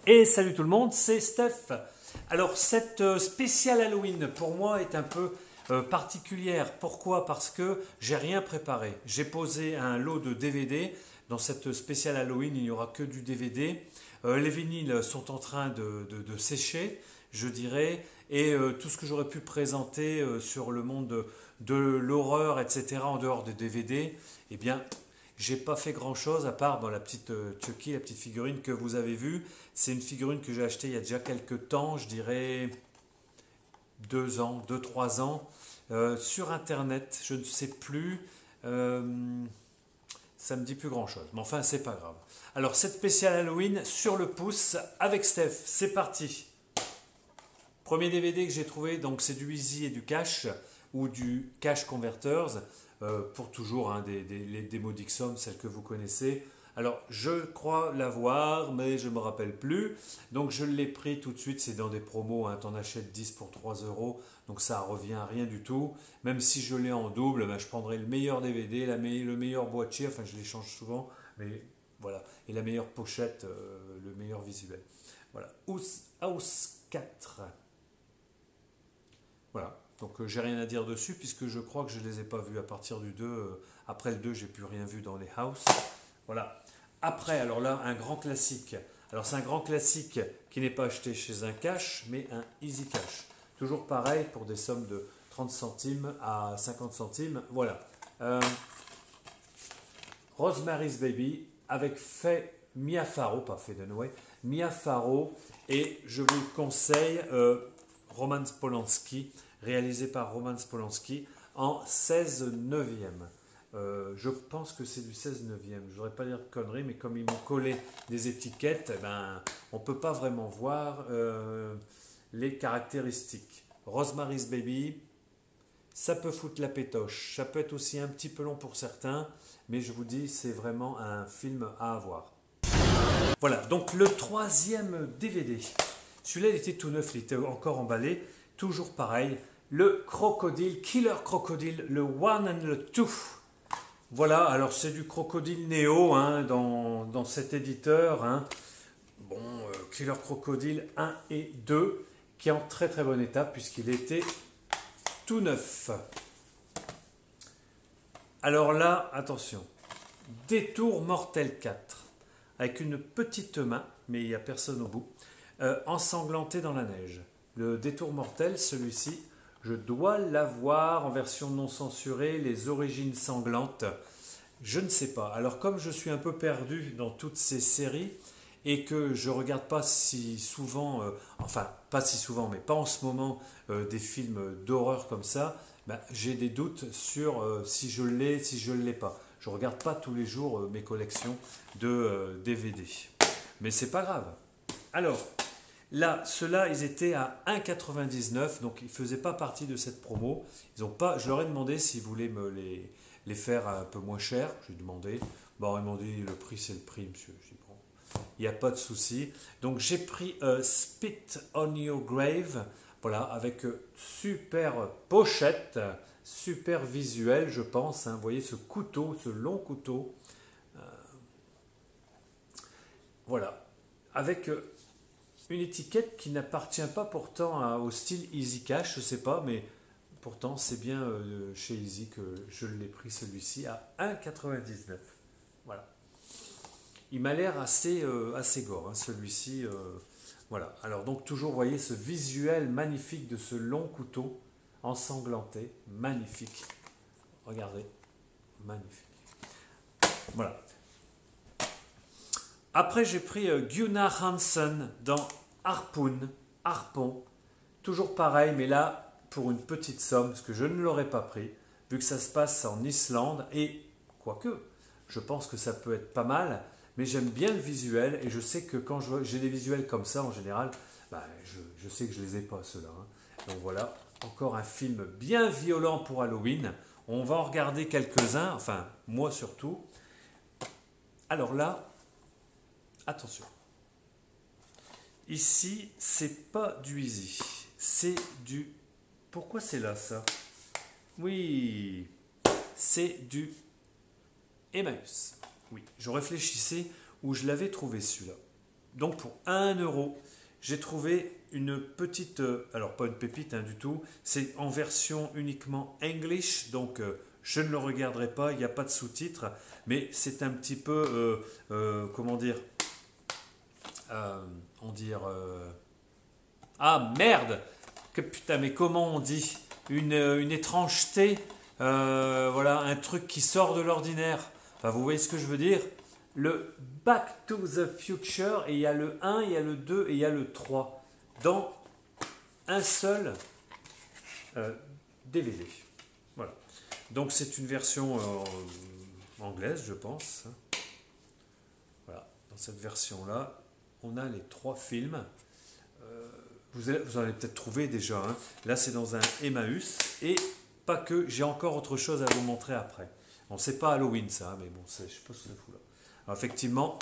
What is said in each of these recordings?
Et salut tout le monde, c'est Steph. Alors cette spéciale Halloween pour moi est un peu particulière. Pourquoi? Parce que j'ai rien préparé. J'ai posé un lot de DVD. Dans cette spéciale Halloween, il n'y aura que du DVD. Les vinyles sont en train de sécher, je dirais. Et tout ce que j'aurais pu présenter sur le monde de l'horreur, etc., en dehors des DVD, eh bien, j'ai pas fait grand chose à part dans la petite Chucky, la petite figurine que vous avez vue. C'est une figurine que j'ai achetée il y a déjà quelques temps, je dirais 2 ans, 2, 3 ans, sur internet, je ne sais plus. Ça me dit plus grand chose, mais enfin c'est pas grave. Alors cette spéciale Halloween sur le pouce avec Steph, c'est parti. Premier DVD que j'ai trouvé, donc c'est du Easy et du Cash, ou du Cash Converters, pour toujours hein, les démos Dixon, celles que vous connaissez. Alors je crois l'avoir, mais je ne me rappelle plus. Donc je l'ai pris tout de suite, c'est dans des promos, hein, tu en achètes 10 pour 3 euros, donc ça revient à rien du tout. Même si je l'ai en double, ben, je prendrai le meilleur DVD, le meilleur boîtier, enfin je les change souvent, mais voilà. Et la meilleure pochette, le meilleur visuel. Voilà, House 4. Voilà, donc j'ai rien à dire dessus puisque je crois que je ne les ai pas vus à partir du 2. Après le 2, j'ai plus rien vu dans les house. Voilà. Après, alors là, un grand classique. Alors c'est un grand classique qui n'est pas acheté chez un cash, mais un Easy Cash. Toujours pareil pour des sommes de 30 centimes à 50 centimes. Voilà. Rosemary's Baby avec Mia Farrow, pas Faye Dunaway, Mia Farrow, et je vous le conseille, Roman Polanski, réalisé par Roman Polanski en 16 neuvième. Je pense que c'est du 16 neuvième. Je ne voudrais pas dire de conneries, mais comme ils m'ont collé des étiquettes, eh ben, on ne peut pas vraiment voir les caractéristiques. Rosemary's Baby, ça peut foutre la pétoche. Ça peut être aussi un petit peu long pour certains, mais je vous dis, c'est vraiment un film à avoir. Voilà, donc le troisième DVD. Celui-là, il était tout neuf, il était encore emballé. Toujours pareil, le Crocodile, Killer Crocodile, le One and le Two. Voilà, alors c'est du Crocodile Néo hein, dans cet éditeur. Hein. Bon, Killer Crocodile 1 et 2, qui est en très très bon état puisqu'il était tout neuf. Alors là, attention, Détour Mortel 4, avec une petite main, mais il n'y a personne au bout, ensanglanté dans la neige. Le Détour Mortel, celui-ci, je dois l'avoir en version non censurée, les origines sanglantes. Je ne sais pas. Alors comme je suis un peu perdu dans toutes ces séries et que je ne regarde pas si souvent, enfin pas si souvent, mais pas en ce moment, des films d'horreur comme ça, ben, j'ai des doutes sur si je l'ai, si je ne l'ai pas. Je ne regarde pas tous les jours mes collections de DVD. Mais c'est pas grave. Alors, là, ceux-là, ils étaient à 1,99, donc ils ne faisaient pas partie de cette promo. Ils ont pas, je leur ai demandé s'ils voulaient me les faire un peu moins cher. J'ai demandé. Bon, ils m'ont dit le prix, c'est le prix, monsieur. J'ai dit, bon, il n'y a pas de souci. Donc j'ai pris Spit on Your Grave, voilà, avec super pochette, super visuel, je pense. Hein. Vous voyez ce couteau, ce long couteau. Voilà, avec une étiquette qui n'appartient pas pourtant au style Easy Cash, je ne sais pas, mais pourtant c'est bien chez Easy que je l'ai pris celui-ci à 1,99. Voilà. Il m'a l'air assez gore, hein, celui-ci. Voilà. Alors donc toujours, vous voyez ce visuel magnifique de ce long couteau ensanglanté, magnifique. Regardez, magnifique. Voilà. Après, j'ai pris Gunnar Hansen dans Harpon, toujours pareil, mais là, pour une petite somme, parce que je ne l'aurais pas pris, vu que ça se passe en Islande, et quoique, je pense que ça peut être pas mal, mais j'aime bien le visuel, et je sais que quand j'ai des visuels comme ça, en général, bah, je sais que je les ai pas, ceux-là. Hein. Donc voilà, encore un film bien violent pour Halloween. On va en regarder quelques-uns, enfin, moi surtout. Alors là, attention. Ici, c'est pas du Easy. C'est du... Pourquoi c'est là, ça? Oui, c'est du Emmaüs. Oui, je réfléchissais où je l'avais trouvé, celui-là. donc pour 1 euro, j'ai trouvé une petite, alors pas une pépite du tout, c'est en version uniquement English, donc je ne le regarderai pas, il n'y a pas de sous-titres, mais c'est un petit peu, comment dire, on dire, ah merde, que putain, mais comment on dit, une étrangeté, voilà, un truc qui sort de l'ordinaire. Enfin, vous voyez ce que je veux dire? Le Back to the Future, et il y a le 1, il y a le 2 et il y a le 3 dans un seul DVD. Voilà. Donc c'est une version anglaise, je pense. Voilà. Dans cette version-là, on a les 3 films. Vous en avez peut-être trouvé déjà. Hein. Là, c'est dans un Emmaüs. Et pas que, j'ai encore autre chose à vous montrer après. Bon, c'est pas Halloween ça, mais bon, je sais pas ce que ça fout là. Alors, effectivement,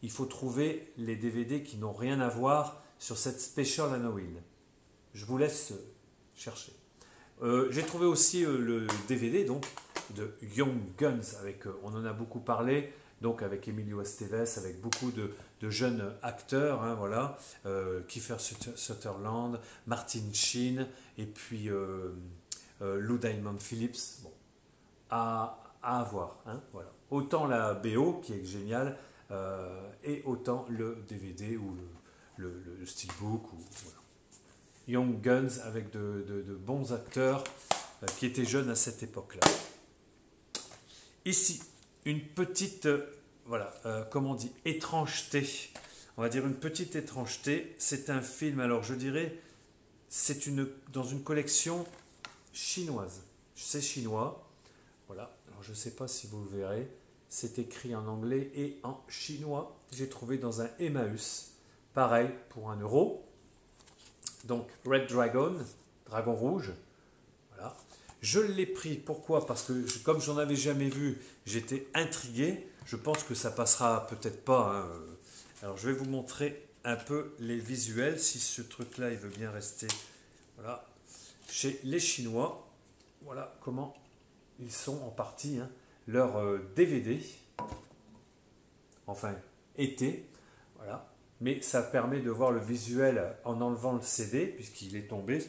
il faut trouver les DVD qui n'ont rien à voir sur cette Special Halloween. Je vous laisse chercher. J'ai trouvé aussi le DVD donc, de Young Guns, avec, on en a beaucoup parlé, donc avec Emilio Estevez, avec beaucoup de jeunes acteurs, hein, voilà, Kiefer Sutherland, Martin Sheen, et puis Lou Diamond Phillips. Bon, à avoir. Hein, voilà. Autant la BO qui est géniale et autant le DVD ou le steelbook. Ou, voilà. Young Guns avec de bons acteurs qui étaient jeunes à cette époque-là. Ici, une petite, voilà, comment on dit, étrangeté. On va dire une petite étrangeté. C'est un film, alors je dirais, c'est dans une collection chinoise. C'est chinois. Voilà, alors je ne sais pas si vous le verrez, c'est écrit en anglais et en chinois. J'ai trouvé dans un Emmaüs, pareil, pour 1 euro. Donc Red Dragon, Dragon Rouge, voilà. Je l'ai pris, pourquoi? Parce que comme j'en avais jamais vu, j'étais intrigué. Je pense que ça passera peut-être pas. Hein. Alors je vais vous montrer un peu les visuels, si ce truc-là il veut bien rester. Voilà, chez les Chinois, voilà comment ils sont en partie, hein, leur DVD, enfin été, voilà, mais ça permet de voir le visuel en enlevant le CD, puisqu'il est tombé.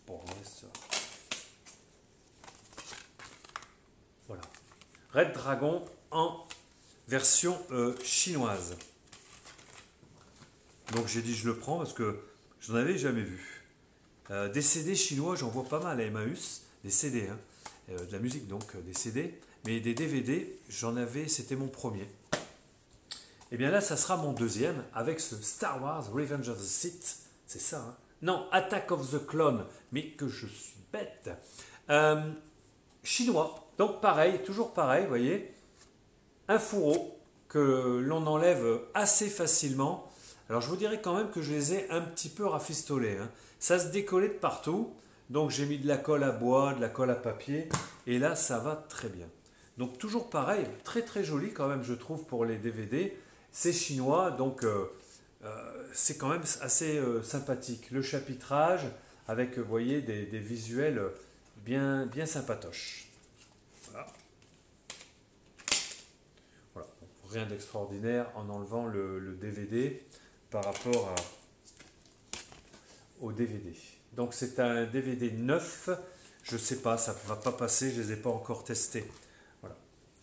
Bon, voilà. Red Dragon en version chinoise. Donc j'ai dit je le prends parce que je n'en avais jamais vu. Des CD chinois, j'en vois pas mal à Emmaüs, des CD, hein, de la musique donc, des CD, mais des DVD, j'en avais, c'était mon premier. Et bien là, ça sera mon deuxième avec ce Star Wars Revenge of the Sith, c'est ça, hein? Non, Attack of the Clone, mais que je suis bête. Chinois, donc pareil, toujours pareil, vous voyez, un fourreau que l'on enlève assez facilement. Alors je vous dirais quand même que je les ai un petit peu rafistolés, hein. Ça se décollait de partout, donc j'ai mis de la colle à bois, de la colle à papier, et là ça va très bien. Donc toujours pareil, très très joli quand même je trouve pour les DVD. C'est chinois, donc c'est quand même assez sympathique. Le chapitrage avec, vous voyez, des visuels bien, bien sympatoches. Voilà. Voilà. Rien d'extraordinaire en enlevant le DVD par rapport au DVD. Donc c'est un DVD neuf. Je ne sais pas, ça ne va pas passer, je ne les ai pas encore testés. Voilà.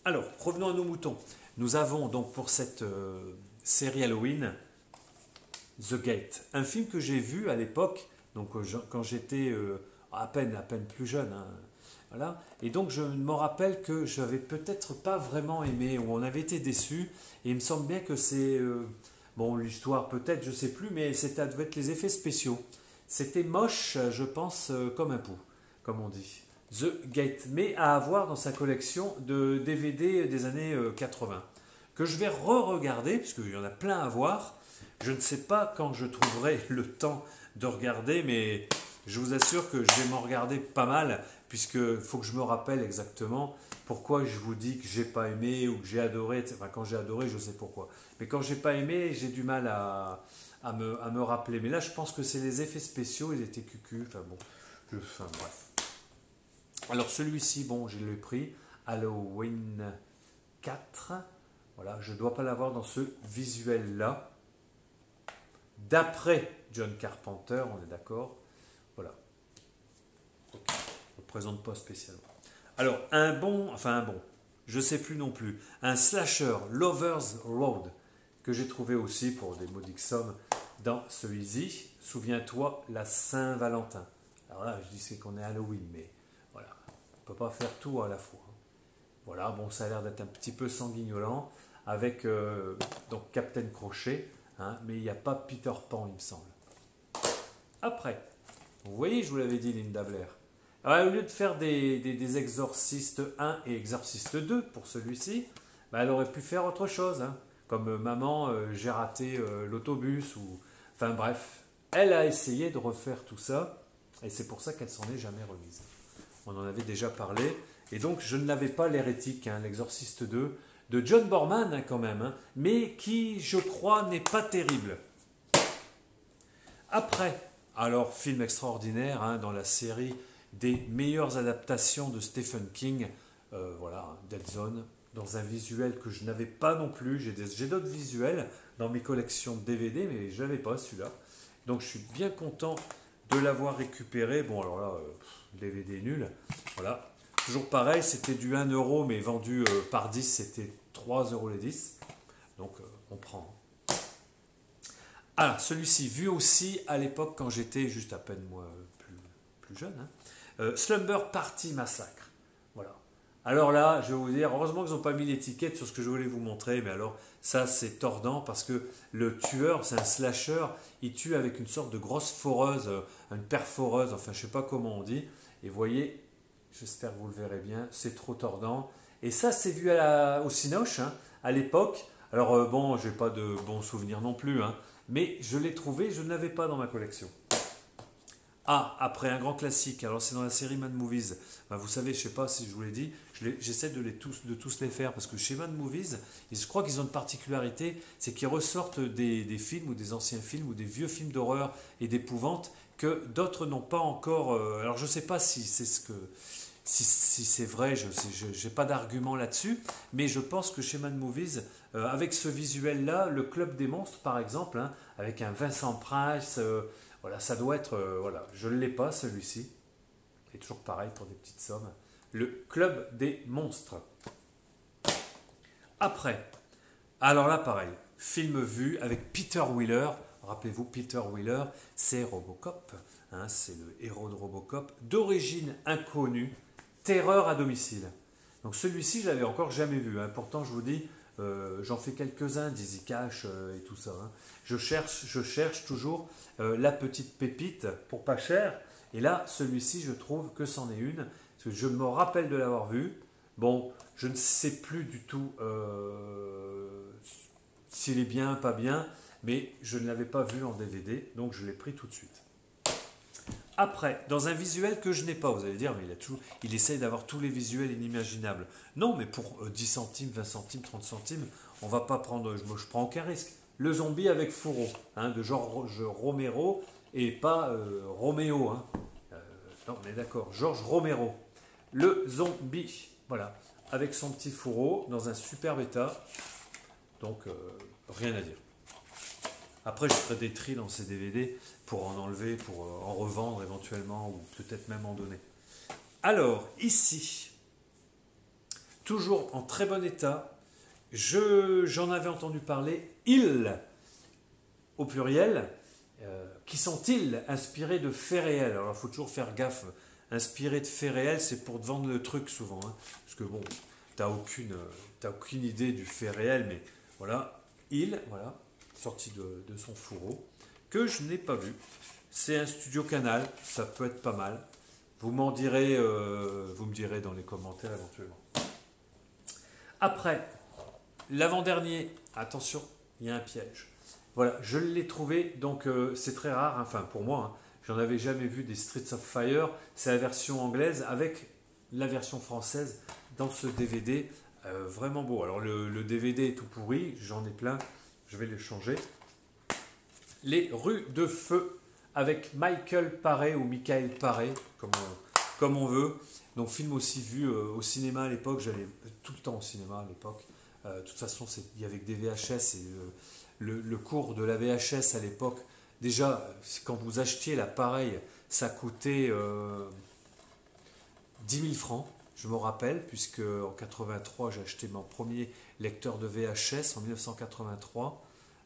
Alors, revenons à nos moutons. Nous avons donc pour cette série Halloween The Gate, un film que j'ai vu à l'époque, donc quand j'étais à peine plus jeune. Hein, voilà. Et donc je me rappelle que je n'avais peut-être pas vraiment aimé, ou on avait été déçus. Et il me semble bien que c'est... bon, l'histoire peut-être, je ne sais plus, mais ça devait être les effets spéciaux. C'était moche, je pense, comme un pou, comme on dit. The Gate, mais à avoir dans sa collection de DVD des années 80, que je vais re-regarder, puisqu'il y en a plein à voir. Je ne sais pas quand je trouverai le temps de regarder, mais je vous assure que je vais m'en regarder pas mal, puisqu'il faut que je me rappelle exactement pourquoi je vous dis que j'ai pas aimé ou que j'ai adoré. Enfin, quand j'ai adoré, je sais pourquoi. Mais quand j'ai pas aimé, j'ai du mal à me rappeler. Mais là, je pense que c'est les effets spéciaux, ils étaient cucu. Enfin bon, enfin bref. Alors celui-ci, bon, je l'ai pris, Halloween 4. Voilà, je ne dois pas l'avoir dans ce visuel-là. D'après John Carpenter, on est d'accord. Voilà. Okay. Je ne présente pas spécialement. Alors, je ne sais plus non plus. Un slasher, Lover's Road, que j'ai trouvé aussi pour des modiques sommes dans ce Easy. Souviens-toi, la Saint-Valentin. Alors là, je dis c'est qu'on est Halloween, mais voilà, on ne peut pas faire tout à la fois. Voilà, bon, ça a l'air d'être un petit peu sanguignolant, avec donc Captain Crochet, hein, mais il n'y a pas Peter Pan, il me semble. Après, vous voyez, je vous l'avais dit, Linda Blair. Alors, au lieu de faire des Exorcistes 1 et Exorciste 2 pour celui-ci, bah, elle aurait pu faire autre chose, hein, comme Maman, j'ai raté l'autobus, ou... Enfin bref, elle a essayé de refaire tout ça, et c'est pour ça qu'elle s'en est jamais remise. On en avait déjà parlé, et donc je ne l'avais pas l'hérétique, hein, l'Exorciste 2, de John Borman hein, quand même, hein, mais qui, je crois, n'est pas terrible. Après, alors film extraordinaire hein, dans la série des meilleures adaptations de Stephen King, voilà, Dead Zone, dans un visuel que je n'avais pas non plus. J'ai d'autres visuels dans mes collections de DVD, mais je n'avais pas celui-là. Donc je suis bien content de l'avoir récupéré. Bon, alors là, DVD nul. Voilà. Toujours pareil, c'était du 1 euro, mais vendu par 10, c'était 3 euros les 10. Donc on prend. Alors, celui-ci, vu aussi à l'époque quand j'étais juste à peine moi plus jeune, hein, Slumber Party Massacre. Voilà. Alors là, je vais vous dire, heureusement qu'ils n'ont pas mis l'étiquette sur ce que je voulais vous montrer, mais alors ça c'est tordant parce que le tueur, c'est un slasher, il tue avec une sorte de grosse foreuse, une perforeuse, enfin je ne sais pas comment on dit, et vous voyez, j'espère que vous le verrez bien, c'est trop tordant. Et ça c'est vu au Cinoche, hein, à l'époque. Alors bon, je n'ai pas de bons souvenirs non plus, hein, mais je l'ai trouvé, je ne l'avais pas dans ma collection. Ah, après un grand classique, alors c'est dans la série Mad Movies. Ben, vous savez, je ne sais pas si je vous l'ai dit, j'essaie de tous les faire parce que chez Mad Movies, je crois qu'ils ont une particularité, c'est qu'ils ressortent des films ou des anciens films ou des vieux films d'horreur et d'épouvante que d'autres n'ont pas encore. Alors je ne sais pas si c'est si c'est vrai, je n'ai pas d'argument là-dessus, mais je pense que chez Mad Movies, avec ce visuel-là, le Club des Monstres par exemple, hein, avec un Vincent Price. Voilà, ça doit être... voilà, je ne l'ai pas celui-ci. Et toujours pareil pour des petites sommes. Le Club des Monstres. Après, alors là pareil, film vu avec Peter Wheeler. Rappelez-vous, Peter Wheeler, c'est Robocop. Hein, c'est le héros de Robocop. D'origine inconnue, terreur à domicile. Donc celui-ci, je l'avais encore jamais vu. Hein. Pourtant, je vous dis... j'en fais quelques-uns, Dizzy Cash et tout ça. Hein. Je cherche toujours la petite pépite pour pas cher. Et là, celui-ci, je trouve que c'en est une. Parce que je me rappelle de l'avoir vu. Bon, je ne sais plus du tout s'il est bien, pas bien. Mais je ne l'avais pas vu en DVD. Donc je l'ai pris tout de suite. Après, dans un visuel que je n'ai pas, vous allez dire, mais il essaye d'avoir tous les visuels inimaginables. Non, mais pour 10 centimes, 20 centimes, 30 centimes, on va pas prendre, je prends aucun risque. Le zombie avec fourreau, hein, de George Romero, et pas Roméo. Hein. Non, on est d'accord, George Romero. Le zombie, voilà, avec son petit fourreau, dans un superbe état. Donc, rien à dire. Après, je ferai des tris dans ces DVD pour en enlever, pour en revendre éventuellement, ou peut-être même en donner. Alors, ici, toujours en très bon état, j'en avais entendu parler, ils, au pluriel, qui sont-ils inspirés de faits réels? Alors, il faut toujours faire gaffe. Inspiré de faits réels, c'est pour te vendre le truc souvent. Hein, parce que bon, t'as aucune idée du fait réel, mais voilà, voilà. Sorti de son fourreau, que je n'ai pas vu. C'est un studio Canal, ça peut être pas mal. Vous me direz dans les commentaires éventuellement. Après, l'avant-dernier, attention, il y a un piège. Voilà, je l'ai trouvé, donc c'est très rare, enfin pour moi, hein, j'en avais jamais vu des Streets of Fire, c'est la version anglaise avec la version française dans ce DVD, vraiment beau. Alors le DVD est tout pourri, j'en ai plein. Je vais les changer. Les Rues de Feu avec Michael Paré ou Michael Paré, comme on veut. Donc film aussi vu au cinéma à l'époque. J'allais tout le temps au cinéma à l'époque. De toute façon, il y avait que des VHS et le cours de la VHS à l'époque, déjà, quand vous achetiez l'appareil, ça coûtait 10 000 francs, je me rappelle, puisque en 83, j'ai acheté mon premier lecteur de VHS en 1983.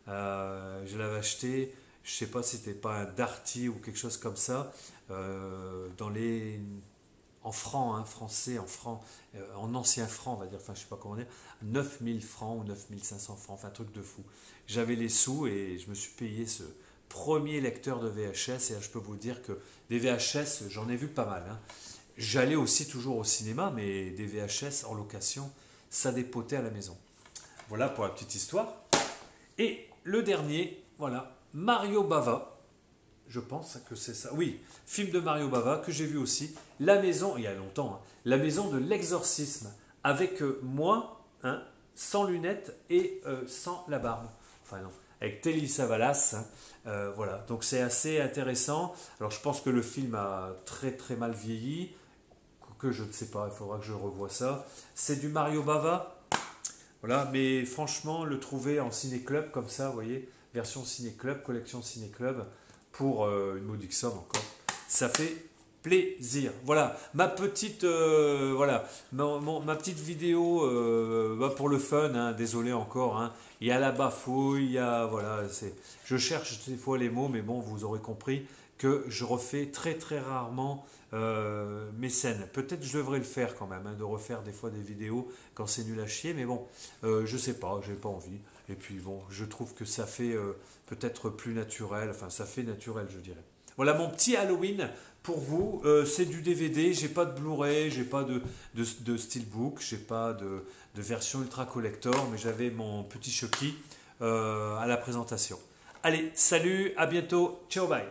Je l'avais acheté, je ne sais pas si c'était pas un Darty ou quelque chose comme ça, en francs, hein, français, en ancien francs, on va dire, enfin je sais pas comment dire, 9 000 francs ou 9 500 francs, enfin un truc de fou. J'avais les sous et je me suis payé ce premier lecteur de VHS et je peux vous dire que des VHS, j'en ai vu pas mal, hein. J'allais aussi toujours au cinéma, mais des VHS en location, ça dépotait à la maison. Voilà pour la petite histoire. Et le dernier, voilà, Mario Bava. Je pense que c'est ça. Oui, film de Mario Bava que j'ai vu aussi. La maison, il y a longtemps, hein, La maison de l'exorcisme. Avec moi, hein, sans lunettes et sans la barbe. Enfin non, avec Telly Savalas. Hein, voilà, donc c'est assez intéressant. Alors je pense que le film a très très mal vieilli. Que je ne sais pas, il faudra que je revoie ça. C'est du Mario Bava. Voilà, mais franchement, le trouver en ciné-club comme ça, vous voyez, version ciné-club, collection ciné-club, pour une modique somme encore, ça fait plaisir. Voilà, ma petite, ma petite vidéo pour le fun, hein, désolé encore, hein, il y a la bafouille, il y a, voilà, je cherche des fois les mots, mais bon, vous aurez compris que je refais très très rarement mes scènes. Peut-être je devrais le faire quand même, hein, de refaire des fois des vidéos quand c'est nul à chier, mais bon, je sais pas, j'ai pas envie. Et puis bon, je trouve que ça fait peut-être plus naturel, enfin ça fait naturel je dirais. Voilà mon petit Halloween pour vous, c'est du DVD, j'ai pas de Blu-ray, j'ai pas de Steelbook, j'ai pas de version ultra collector, mais j'avais mon petit Chucky à la présentation. Allez, salut, à bientôt, ciao, bye.